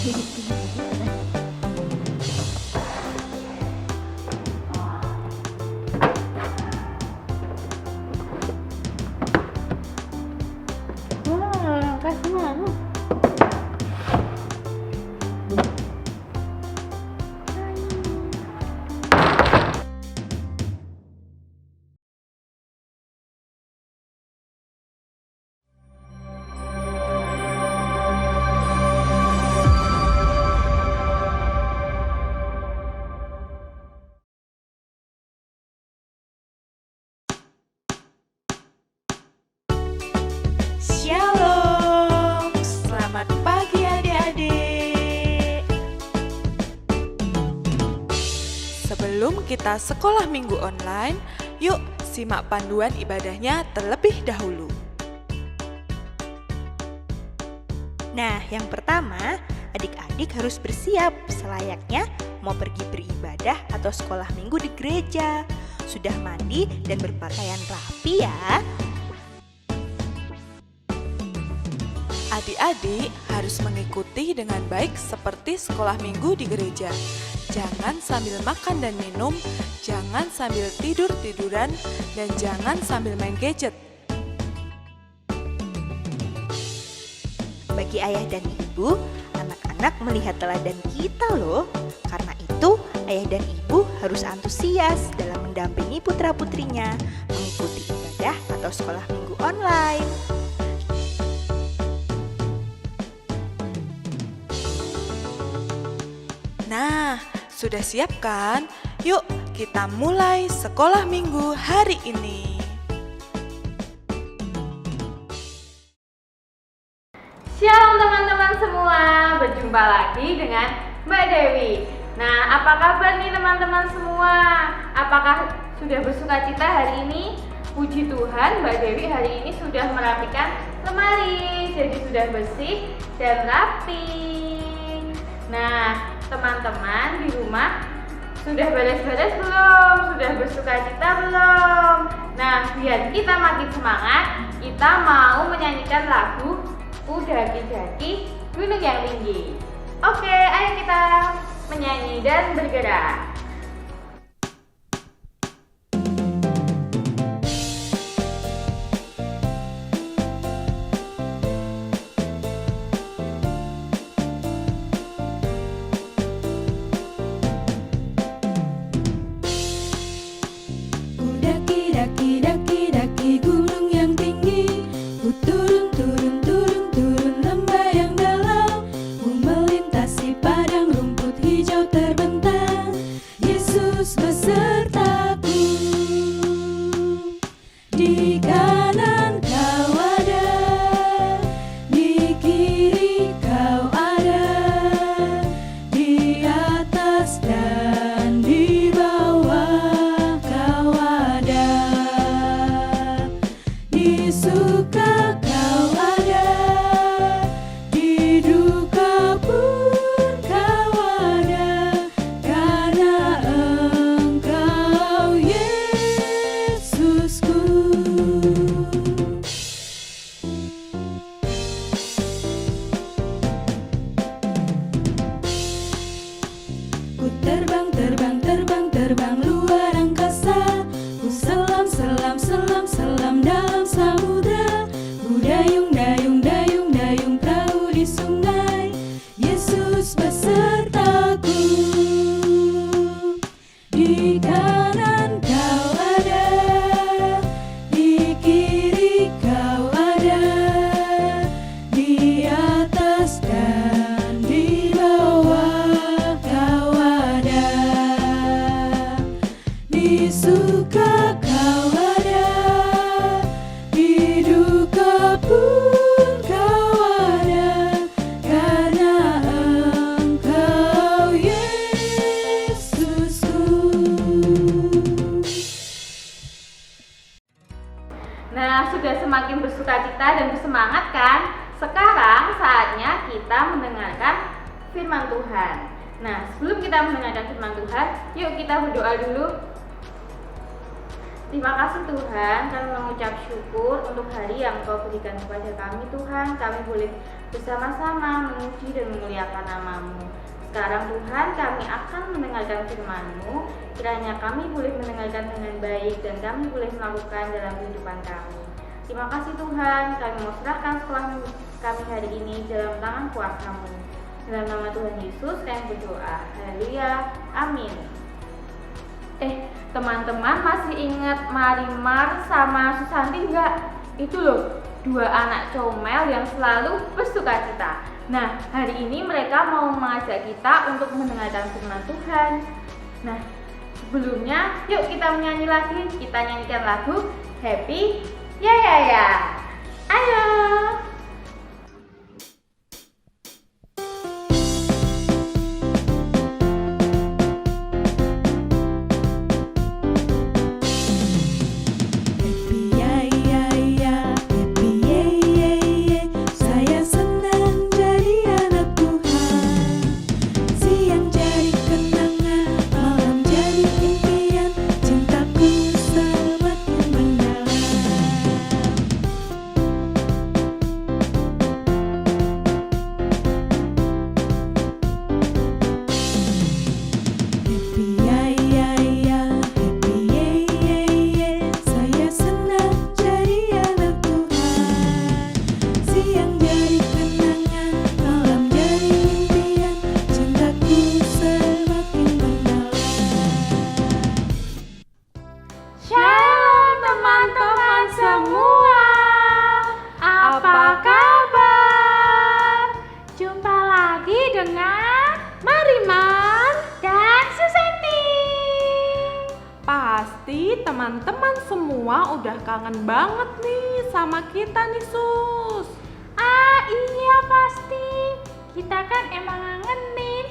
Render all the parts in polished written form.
Wah, kasih mana? Shalom, selamat pagi adik-adik. Sebelum kita sekolah minggu online, yuk simak panduan ibadahnya terlebih dahulu. Nah, yang pertama, adik-adik harus bersiap selayaknya mau pergi beribadah atau sekolah minggu di gereja. Sudah mandi dan berpakaian rapi ya. Adik-adik harus mengikuti dengan baik seperti sekolah minggu di gereja. Jangan sambil makan dan minum, jangan sambil tidur-tiduran, dan jangan sambil main gadget. Bagi ayah dan ibu, anak-anak melihat teladan kita loh. Karena itu, ayah dan ibu harus antusias dalam mendampingi putra-putrinya mengikuti ibadah atau sekolah minggu online. Nah, sudah siap kan? Yuk kita mulai sekolah minggu hari ini. Shalom teman-teman semua, berjumpa lagi dengan Mbak Dewi. Nah, apa kabar nih teman-teman semua? Apakah sudah bersukacita hari ini? Puji Tuhan, Mbak Dewi hari ini sudah merapikan lemari, jadi sudah bersih dan rapi. Nah, teman-teman di rumah sudah beres-beres belum? Sudah bersukacita belum? Nah, biar kita makin semangat, kita mau menyanyikan lagu Udaki-daki Gunung yang Tinggi. Oke, ayo kita menyanyi dan bergerak. Daki-daki gunung yang tinggi, ku turun lembah yang dalam, ku melintasi padang rumput hijau terbentang. Yesus besertaku, di kanan kau ada, di kiri kau ada, di atas dan di bawah kau ada. Di suka kau ada, di duka pun kau ada, karena Engkau Yesusku. Ku terbang luar angkasa, ku selam dalam samudra, ku dayung perahu di sungai. Yesus besertaku, di kanan kau ada, di kiri kau ada, di atas dan di bawah kau ada. Di suka kau ada, di duka pun kau ada, karena Engkau Yesusku. Nah, sudah semakin bersukacita dan bersemangat kan? Sekarang saatnya kita mendengarkan firman Tuhan. Nah, sebelum kita mendengarkan firman Tuhan, yuk kita berdoa dulu. Terima kasih Tuhan, kami mengucap syukur untuk hari yang Kau berikan kepada kami Tuhan. Kami boleh bersama-sama memuji dan memuliakan nama-Mu. Sekarang Tuhan, kami akan mendengarkan firman-Mu. Kiranya kami boleh mendengarkan dengan baik dan kami boleh melakukan dalam kehidupan kami. Terima kasih Tuhan, kami mau serahkan sekolah kami hari ini dalam tangan kuasa-Mu. Dalam nama Tuhan Yesus kami berdoa. Haleluya. Amin. Teman-teman masih ingat Marimar sama Susanti enggak? Itu loh, dua anak comel yang selalu bersukacita. Nah, hari ini mereka mau mengajak kita untuk mendengarkan firman Tuhan. Nah, sebelumnya yuk kita menyanyi lagi. Kita nyanyikan lagu Happy Ya Ya Ya. Ayo. Shalom teman-teman semua, apa kabar? Jumpa lagi dengan Marimar dan Susanti. Pasti teman-teman semua udah kangen banget nih sama kita nih Sus. Iya pasti, kita kan emang ngangenin.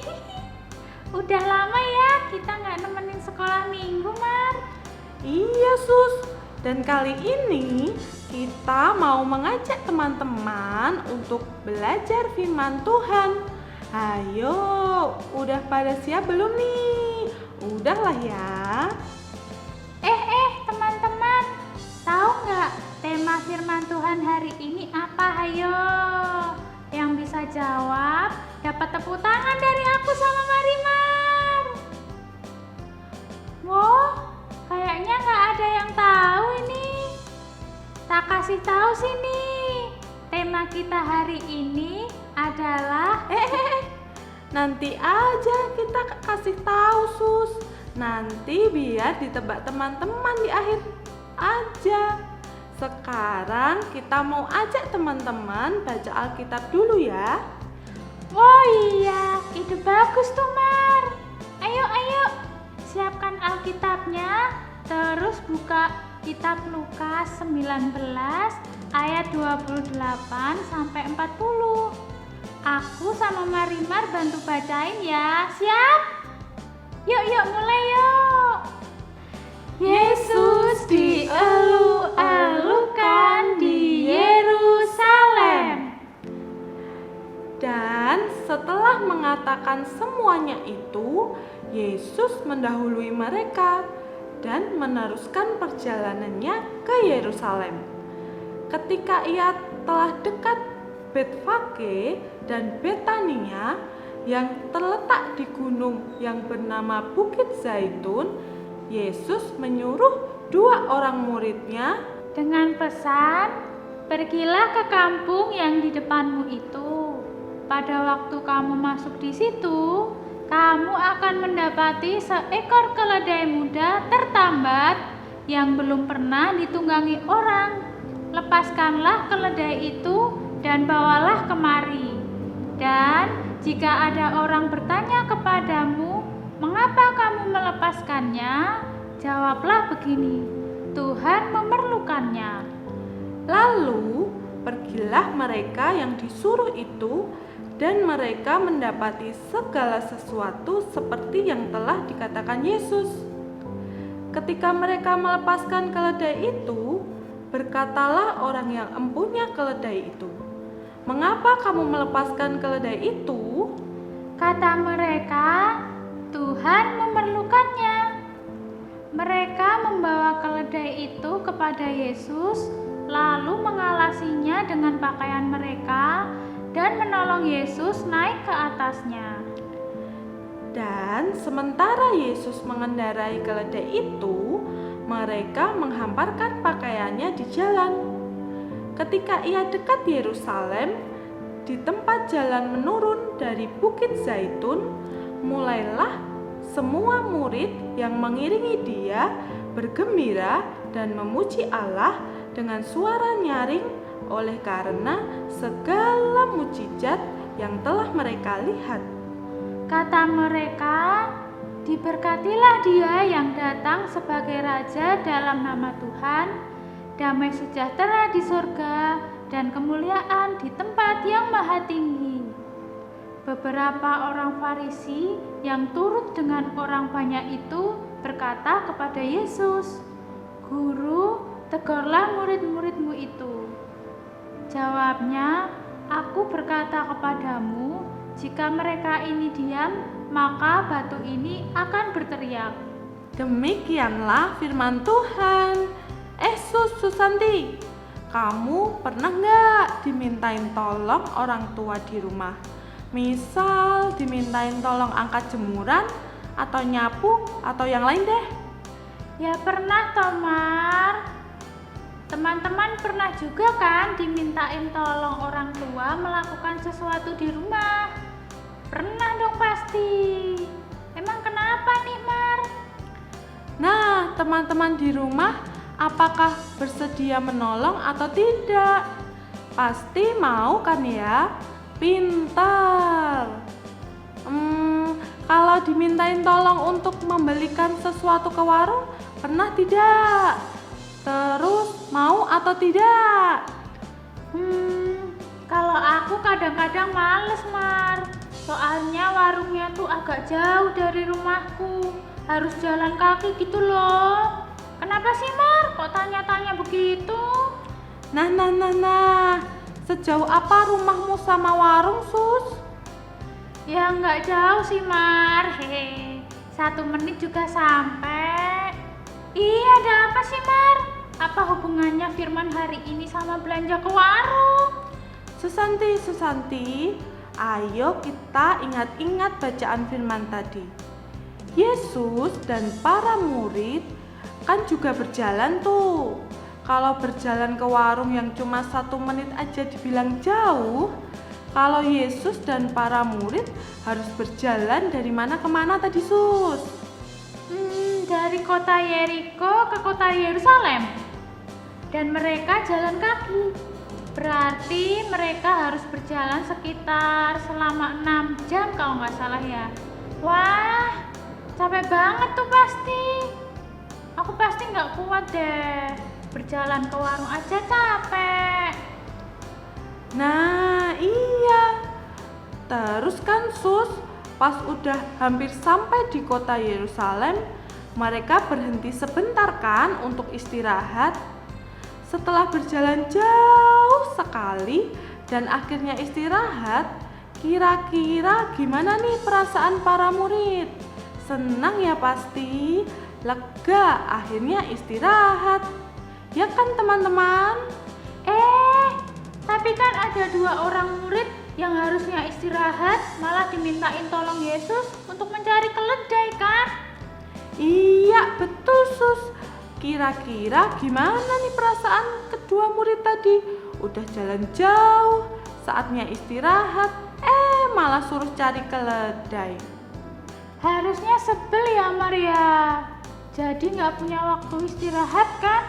Udah lama ya kita nggak nemenin sekolah minggu, Mar. Iya Sus, dan kali ini kita mau mengajak teman-teman untuk belajar firman Tuhan. Ayo, udah pada siap belum nih? Udahlah ya. Teman-teman, tahu nggak tema firman Tuhan hari ini apa? Ayo, yang bisa jawab dapat tepuk tangan dari aku sama Marimar. Wow, kayaknya nggak ada yang tahu ini. Tak kasih tahu sini. Tema kita hari ini adalah Nanti aja kita kasih tahu Sus. Nanti biar ditebak teman-teman di akhir aja. Sekarang kita mau ajak teman-teman baca Alkitab dulu ya. Oh iya, ide bagus tuh Mar. Ayo, siapkan Alkitabnya. Terus buka kitab Lukas 19 ayat 28 sampai 40. Aku sama Marimar bantu bacain ya. Siap? Yuk mulai yuk. Yesus dielu-elukan di Yerusalem. Dan setelah mengatakan semuanya itu, Yesus mendahului mereka dan meneruskan perjalanannya ke Yerusalem. Ketika ia telah dekat Betfage dan Betania yang terletak di gunung yang bernama Bukit Zaitun, Yesus menyuruh 2 orang muridnya Dengan pesan, pergilah ke kampung yang di depanmu itu. Pada waktu kamu masuk di situ, kamu akan mendapati seekor keledai muda tertambat yang belum pernah ditunggangi orang. Lepaskanlah keledai itu dan bawalah kemari. Dan jika ada orang bertanya kepadamu, mengapa kamu melepaskannya? Jawablah begini, Tuhan memerlukannya. Lalu pergilah mereka yang disuruh itu, dan mereka mendapati segala sesuatu seperti yang telah dikatakan Yesus. Ketika mereka melepaskan keledai itu, berkatalah orang yang empunya keledai itu, "Mengapa kamu melepaskan keledai itu?" Kata mereka, Tuhan memerlukannya. Mereka membawa keledai itu kepada Yesus, lalu mengalasinya dengan pakaian mereka dan menolong Yesus naik ke atasnya. Dan sementara Yesus mengendarai keledai itu, mereka menghamparkan pakaiannya di jalan. Ketika ia dekat Yerusalem, di tempat jalan menurun dari Bukit Zaitun, mulailah semua murid yang mengiringi dia bergembira dan memuji Allah dengan suara nyaring oleh karena segala mukjizat yang telah mereka lihat. Kata mereka, "Diberkatilah Dia yang datang sebagai Raja dalam nama Tuhan, damai sejahtera di surga dan kemuliaan di tempat yang maha tinggi." Beberapa orang Farisi yang turut dengan orang banyak itu berkata kepada Yesus, "Guru, tegurlah murid-muridmu itu." Jawabnya, "Aku berkata kepadamu, jika mereka ini diam, maka batu ini akan berteriak." Demikianlah firman Tuhan. Susanti, kamu pernah nggak dimintain tolong orang tua di rumah? Misal dimintain tolong angkat jemuran, atau nyapu, atau yang lain deh. Ya pernah, Tomar. Teman-teman pernah juga kan dimintain tolong orang tua melakukan sesuatu di rumah? Pernah dong pasti. Emang kenapa nih, Mar? Nah, teman-teman di rumah, apakah bersedia menolong atau tidak? Pasti mau kan ya? Pintar. Kalau dimintain tolong untuk membelikan sesuatu ke warung, pernah tidak? Terus mau atau tidak? Kalau aku kadang-kadang males, Mar. Soalnya warungnya tuh agak jauh dari rumahku. Harus jalan kaki gitu loh. Kenapa sih, Mar? Kok tanya-tanya begitu? Nah. Sejauh apa rumahmu sama warung, Sus? Ya nggak jauh sih, Mar. 1 menit juga sampai. Iya, ada apa sih, Mar? Apa hubungannya firman hari ini sama belanja ke warung? Susanti, ayo kita ingat-ingat bacaan firman tadi. Yesus dan para murid kan juga berjalan tuh. Kalau berjalan ke warung yang cuma 1 menit aja dibilang jauh, kalau Yesus dan para murid harus berjalan dari mana ke mana tadi, Sus? Dari kota Yeriko ke kota Yerusalem. Dan mereka jalan kaki. Berarti mereka harus berjalan sekitar selama 6 jam kalau nggak salah ya. Wah, capek banget tuh pasti. Aku pasti nggak kuat deh. Berjalan ke warung aja capek. Nah, iya. Terus kan, Sus, pas udah hampir sampai di kota Yerusalem, mereka berhenti sebentar kan untuk istirahat. Setelah berjalan jauh sekali dan akhirnya istirahat, kira-kira gimana nih perasaan para murid? Senang ya pasti, lega, akhirnya istirahat. Ya kan teman-teman? Tapi kan ada 2 orang murid yang harusnya istirahat malah dimintain tolong Yesus untuk mencari keledai kan? Iya, betul, Sus. Kira-kira gimana nih perasaan kedua murid tadi? Udah jalan jauh, saatnya istirahat, malah suruh cari keledai. Harusnya sebel ya, Maria. Jadi nggak punya waktu istirahat kan?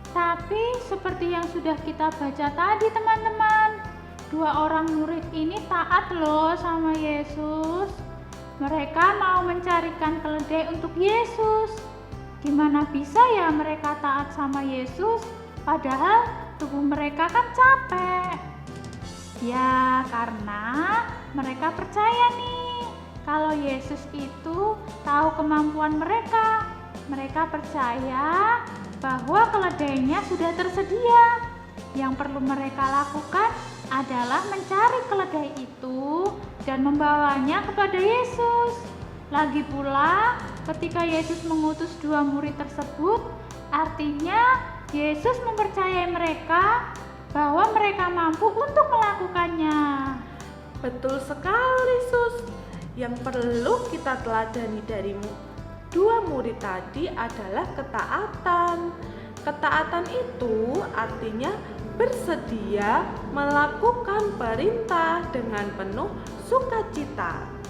Tapi seperti yang sudah kita baca tadi, teman-teman, 2 orang murid ini taat loh sama Yesus. Mereka mau mencarikan keledai untuk Yesus. Gimana bisa ya mereka taat sama Yesus, padahal tubuh mereka kan capek? Ya, karena mereka percaya nih, kalau Yesus itu tahu kemampuan mereka. Mereka percaya bahwa keledainya sudah tersedia. Yang perlu mereka lakukan adalah mencari keledai itu dan membawanya kepada Yesus. Lagi pula, ketika Yesus mengutus 2 murid tersebut, artinya Yesus mempercayai mereka bahwa mereka mampu untuk melakukannya. Betul sekali, Sus. Yang perlu kita teladani dari 2 murid tadi adalah ketaatan. Ketaatan itu artinya bersedia melakukan perintah dengan penuh sukacita.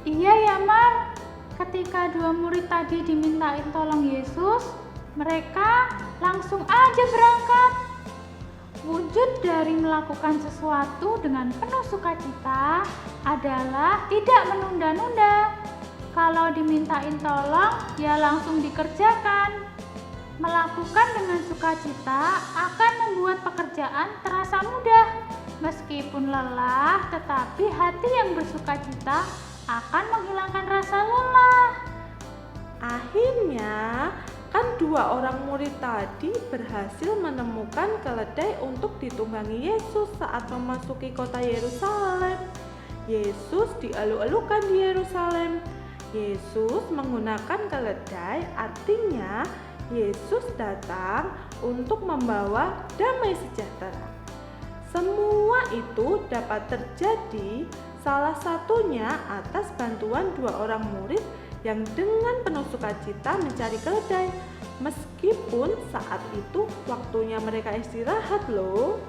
Iya ya, Mar. Ketika 2 murid tadi dimintain tolong Yesus, mereka langsung aja berangkat. Wujud dari melakukan sesuatu dengan penuh sukacita adalah tidak menunda-nunda. Kalau dimintain tolong, ya langsung dikerjakan. Melakukan dengan sukacita akan membuat pekerjaan terasa mudah. Meskipun lelah, tetapi hati yang bersukacita akan menghilangkan rasa lelah. Akhirnya, kan 2 orang murid tadi berhasil menemukan keledai untuk ditunggangi Yesus saat memasuki kota Yerusalem. Yesus dielu-elukan di Yerusalem. Yesus menggunakan keledai, artinya Yesus datang untuk membawa damai sejahtera. Semua itu dapat terjadi salah satunya atas bantuan 2 orang murid yang dengan penuh sukacita mencari keledai, meskipun saat itu waktunya mereka istirahat loh.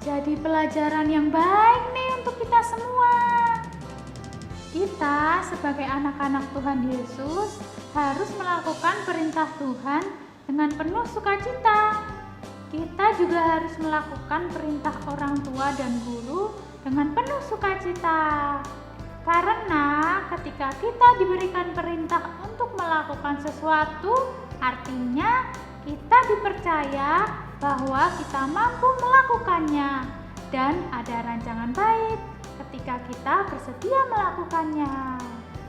Jadi pelajaran yang baik nih untuk kita semua. Kita sebagai anak-anak Tuhan Yesus harus melakukan perintah Tuhan dengan penuh sukacita. Kita juga harus melakukan perintah orang tua dan guru dengan penuh sukacita. Karena ketika kita diberikan perintah untuk melakukan sesuatu, artinya kita dipercaya bahwa kita mampu melakukannya dan ada rancangan baik ketika kita bersedia melakukannya.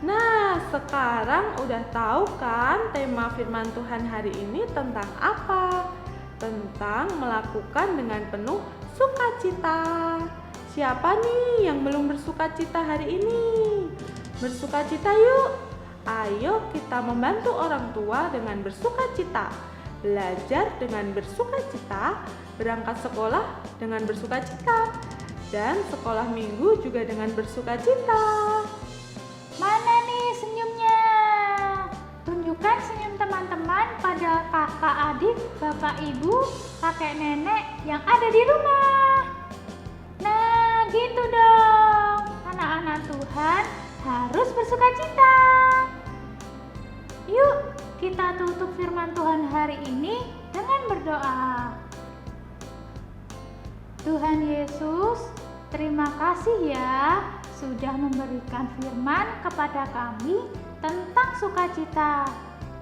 Nah, sekarang udah tahu kan tema firman Tuhan hari ini tentang apa? Tentang melakukan dengan penuh sukacita. Siapa nih yang belum bersukacita hari ini? Bersukacita yuk! Ayo kita membantu orang tua dengan bersukacita. Belajar dengan bersukacita, berangkat sekolah dengan bersukacita, dan sekolah minggu juga dengan bersukacita. Mana nih senyumnya? Tunjukkan senyum teman-teman pada kakak adik, bapak ibu, kakek nenek yang ada di rumah. Nah, gitu dong. Anak-anak Tuhan harus bersukacita. Yuk, kita tutup firman Tuhan hari ini dengan berdoa. Tuhan Yesus, terima kasih ya sudah memberikan firman kepada kami tentang sukacita.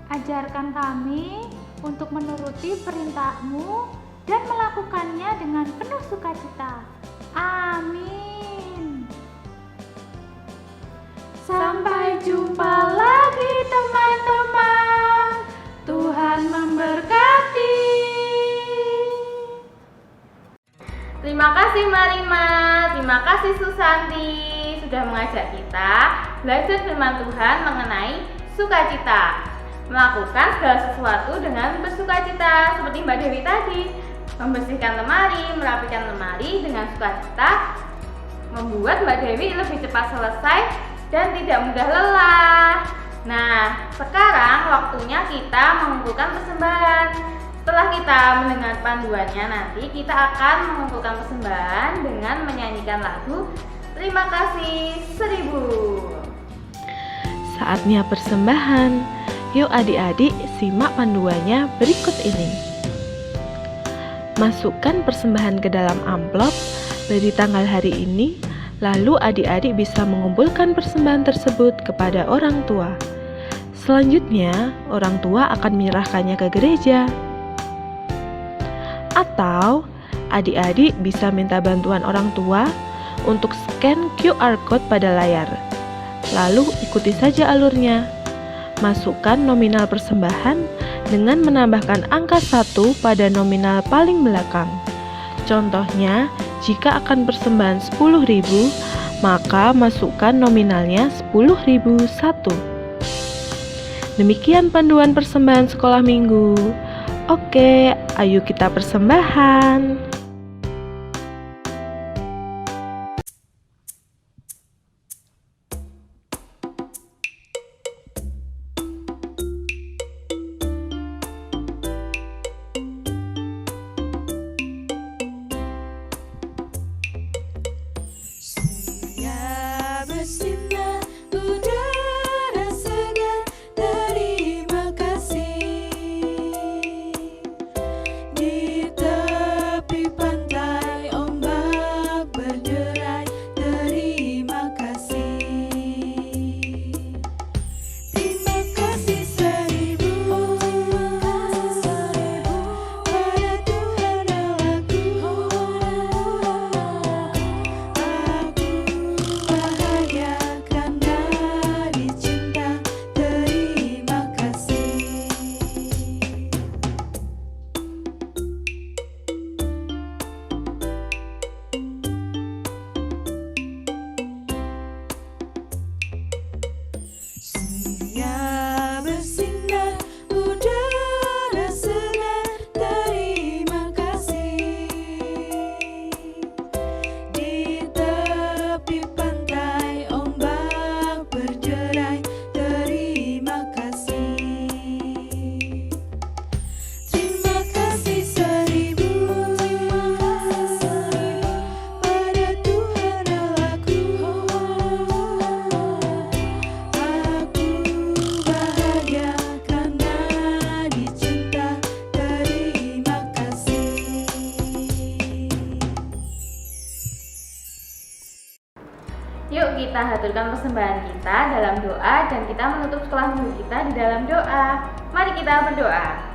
Ajarkan kami untuk menuruti perintah-Mu dan melakukannya dengan penuh sukacita. Amin. Sampai jumpa lagi teman-teman. Tuhan memberkati. Terima kasih Mbak Rima, terima kasih Susanti sudah mengajak kita belajar firman Tuhan mengenai sukacita. Melakukan segala sesuatu dengan bersukacita seperti Mbak Dewi tadi. Membersihkan lemari, merapikan lemari dengan sukacita membuat Mbak Dewi lebih cepat selesai dan tidak mudah lelah. Nah, sekarang waktunya kita mengumpulkan persembahan. Setelah kita mendengar panduannya, nanti kita akan mengumpulkan persembahan dengan menyanyikan lagu Terima Kasih 1000. Saatnya persembahan. Yuk adik-adik simak panduannya berikut ini. Masukkan persembahan ke dalam amplop, beri tanggal hari ini, lalu adik-adik bisa mengumpulkan persembahan tersebut kepada orang tua. Selanjutnya, orang tua akan menyerahkannya ke gereja. Atau, adik-adik bisa minta bantuan orang tua untuk scan QR code pada layar. Lalu ikuti saja alurnya. Masukkan nominal persembahan dengan menambahkan angka 1 pada nominal paling belakang. Contohnya, jika akan persembahan 10.000, maka masukkan nominalnya 10.001. Demikian panduan persembahan sekolah minggu. Oke, ayo kita persembahan. Surya bersinar, udara segar, terima kasih. Di tepi pantai ombak berderai, terima kasih. Terima kasih seribu pada Tuhan Allahku. Bahagia karena dicinta, terima kasih. Surya bersinar, udara segar, terima kasih. Di tepi pantai ombak berderai, terima kasih. Terima kasih seribu pada Tuhan Allahku. Aku bahagia karena dicinta, terima kasih. Yuk kita haturkan persembahan kita dalam doa dan kita menutup sekolah minggu kita di dalam doa. Mari kita berdoa.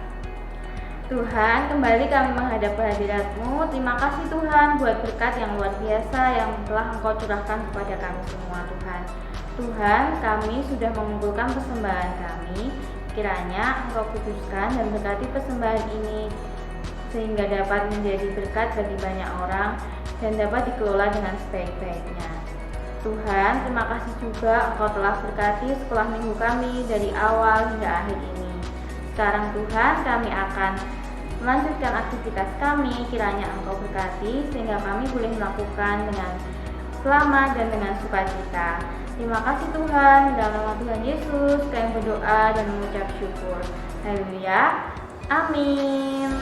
Tuhan, kembali kami menghadap kehadirat-Mu. Terima kasih Tuhan buat berkat yang luar biasa yang telah Engkau curahkan kepada kami semua Tuhan. Tuhan, kami sudah mengumpulkan persembahan kami. Kiranya Engkau kuduskan dan berkati persembahan ini sehingga dapat menjadi berkat bagi banyak orang dan dapat dikelola dengan sebaik-baiknya. Tuhan, terima kasih juga Engkau telah berkati sekolah minggu kami dari awal hingga akhir ini. Sekarang Tuhan, kami akan melanjutkan aktivitas kami. Kiranya Engkau berkati sehingga kami boleh melakukan dengan selamat dan dengan sukacita. Terima kasih Tuhan, dalam nama Tuhan Yesus kami berdoa dan mengucap syukur. Haleluya. Amin.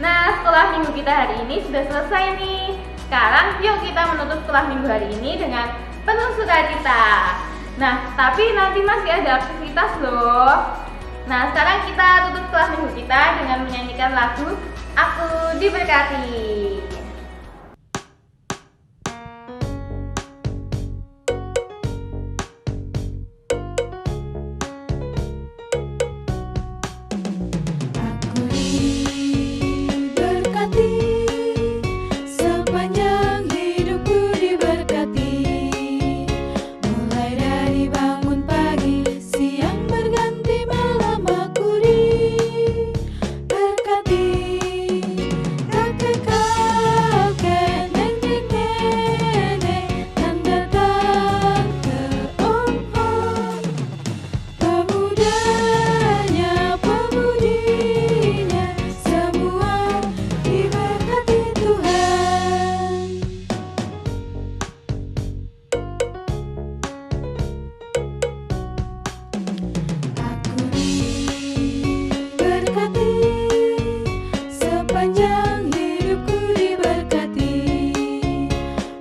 Nah, sekolah minggu kita hari ini sudah selesai nih. Sekarang yuk kita menutup sekolah minggu hari ini dengan penuh sukacita. Nah, tapi nanti masih ada aktivitas loh. Nah, sekarang kita tutup sekolah minggu kita dengan menyanyikan lagu Aku Diberkati. Aku diberkati, sepanjang hidupku diberkati. Mulai dari bangun pagi, siang berganti malam aku diberkati. Kakek-kakek, nenek-nenek, dan datang ke om-om. Pemudanya, pemudinya, semua diberkati Tuhan. Aku diberkati, sepanjang hidupku diberkati.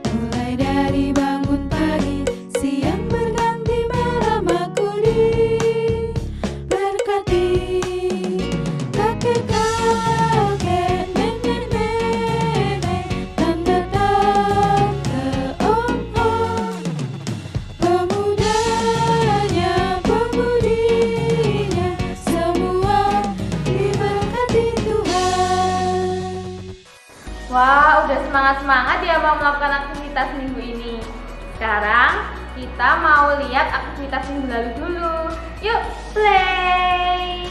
Mulai dari bangun pagi, siang berganti malam aku diberkati. Kakek-kakek, nenek-nenek, dan datang ke om-om. Pemudanya, pemudinya, semua diberkati Tuhan. Wah, udah semangat-semangat ya mau melakukan aktivitas minggu ini. Sekarang kita mau lihat aktivitas minggu lalu dulu. Yuk, play!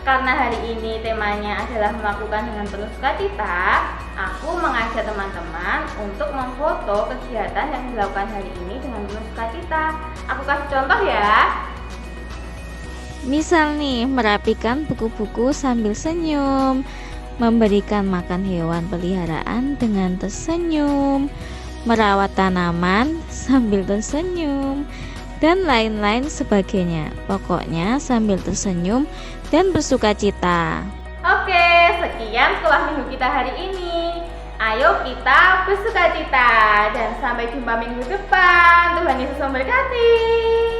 karena hari ini temanya adalah melakukan dengan penuh sukacita, aku mengajak teman-teman untuk memfoto kegiatan yang dilakukan hari ini dengan penuh sukacita. Aku kasih contoh ya. Misal nih, merapikan buku-buku sambil senyum, memberikan makan hewan peliharaan dengan tersenyum, merawat tanaman sambil tersenyum, dan lain-lain sebagainya. Pokoknya sambil tersenyum dan bersukacita. Oke, sekian sekolah minggu kita hari ini. Ayo kita bersukacita dan sampai jumpa minggu depan. Tuhan Yesus memberkati.